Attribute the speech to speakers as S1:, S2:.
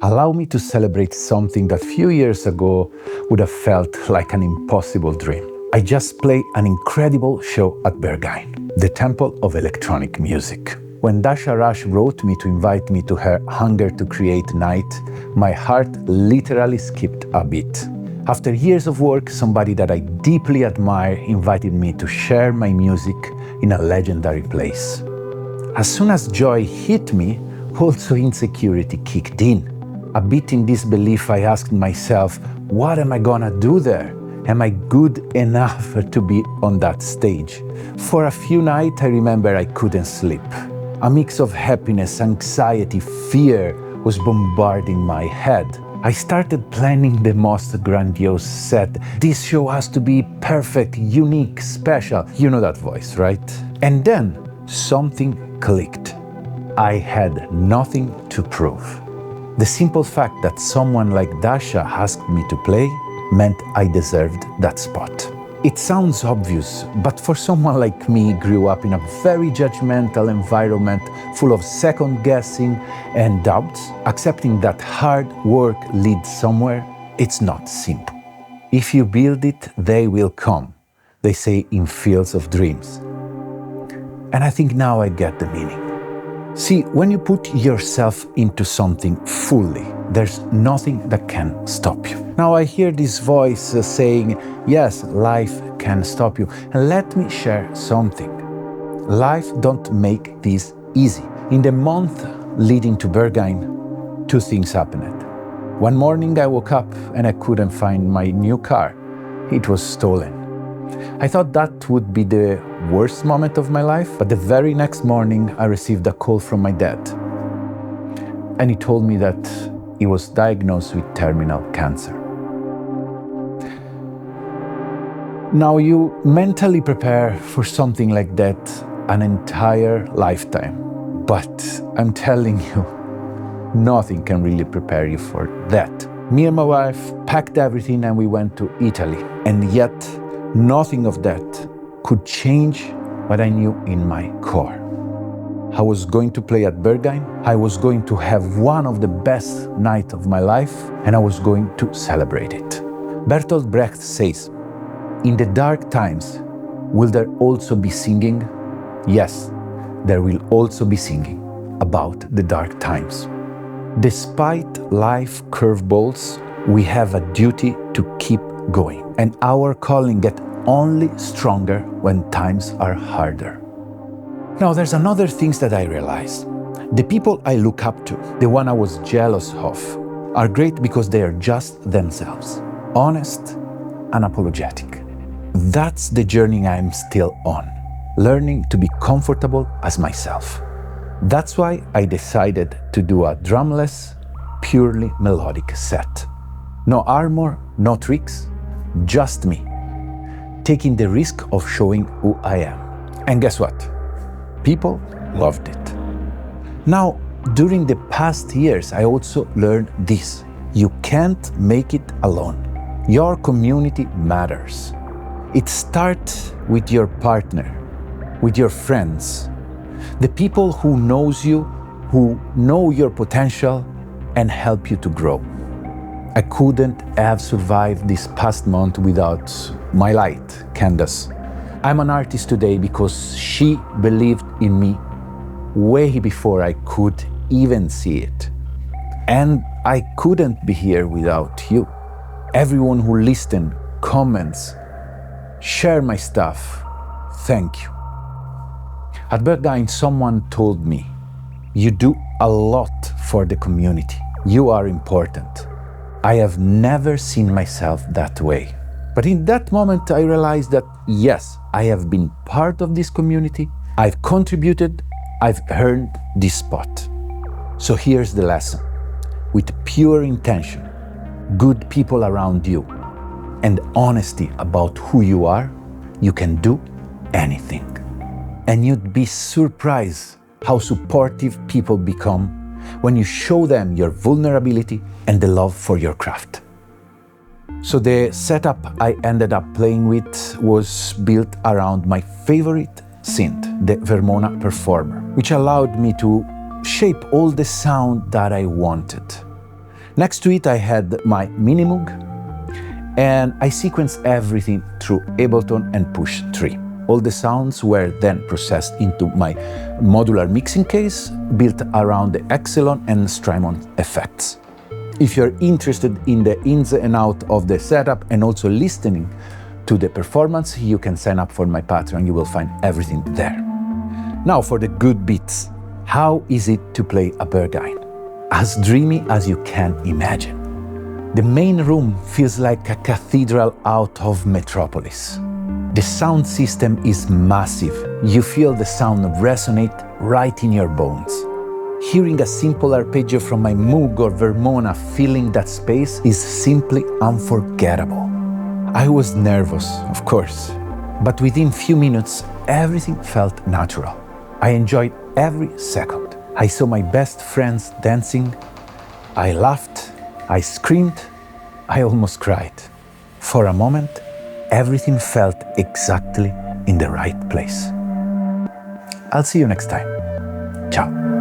S1: Allow me to celebrate something that few years ago would have felt like an impossible dream. I just played an incredible show at Berghain, the temple of electronic music. When Dasha Rush wrote me to invite me to her Hunger to Create night, my heart literally skipped a beat. After years of work, somebody that I deeply admire invited me to share my music in a legendary place. As soon as joy hit me, also insecurity kicked in. A bit in disbelief, I asked myself, what am I gonna do there? Am I good enough to be on that stage? For a few nights, I remember I couldn't sleep. A mix of happiness, anxiety, fear was bombarding my head. I started planning the most grandiose set. This show has to be perfect, unique, special. You know that voice, right? And then something clicked. I had nothing to prove. The simple fact that someone like Dasha asked me to play meant I deserved that spot. It sounds obvious, but for someone like me, grew up in a very judgmental environment full of second guessing and doubts, accepting that hard work leads somewhere, it's not simple. If you build it, they will come, they say in Fields of Dreams. And I think now I get the meaning. See, when you put yourself into something fully, there's nothing that can stop you. Now I hear this voice saying, yes, life can stop you. And let me share something. Life don't make this easy. In the month leading to Berghain, two things happened. One morning I woke up and I couldn't find my new car. It was stolen. I thought that would be the worst moment of my life, but the very next morning I received a call from my dad. And he told me that he was diagnosed with terminal cancer. Now you mentally prepare for something like that an entire lifetime. But I'm telling you, nothing can really prepare you for that. Me and my wife packed everything and we went to Italy. And yet, nothing of that could change what I knew in my core. I was going to play at Berghain, I was going to have one of the best nights of my life, and I was going to celebrate it. Bertolt Brecht says, in the dark times, will there also be singing? Yes, there will also be singing about the dark times. Despite life curveballs, we have a duty to keep going, and our calling gets only stronger when times are harder. Now there's another thing that I realized. The people I look up to, the one I was jealous of, are great because they are just themselves, honest, unapologetic. That's the journey I'm still on, learning to be comfortable as myself. That's why I decided to do a drumless, purely melodic set. No armor, no tricks, just me, taking the risk of showing who I am. And guess what? People loved it. Now, during the past years, I also learned this. You can't make it alone. Your community matters. It starts with your partner, with your friends, the people who knows you, who know your potential and help you to grow. I couldn't have survived this past month without my light, Candace. I'm an artist today because she believed in me way before I could even see it. And I couldn't be here without you. Everyone who listened, comments, share my stuff, thank you. At Berghain, someone told me, you do a lot for the community. You are important. I have never seen myself that way. But in that moment, I realized that yes, I have been part of this community, I've contributed, I've earned this spot. So here's the lesson. With pure intention, good people around you, and honesty about who you are, you can do anything. And you'd be surprised how supportive people become when you show them your vulnerability and the love for your craft. So the setup I ended up playing with was built around my favorite synth, the Vermona Performer, which allowed me to shape all the sound that I wanted. Next to it, I had my mini Moog, and I sequenced everything through Ableton and Push 3. All the sounds were then processed into my modular mixing case, built around the Epsilon and Strymon effects. If you're interested in the ins and out of the setup and also listening to the performance, you can sign up for my Patreon. You will find everything there. Now for the good bits. How is it to play a Berghain? As dreamy as you can imagine. The main room feels like a cathedral out of Metropolis. The sound system is massive. You feel the sound resonate right in your bones. Hearing a simple arpeggio from my Moog or Vermona filling that space is simply unforgettable. I was nervous, of course, but within few minutes, everything felt natural. I enjoyed every second. I saw my best friends dancing. I laughed, I screamed, I almost cried. For a moment, everything felt exactly in the right place. I'll see you next time. Ciao.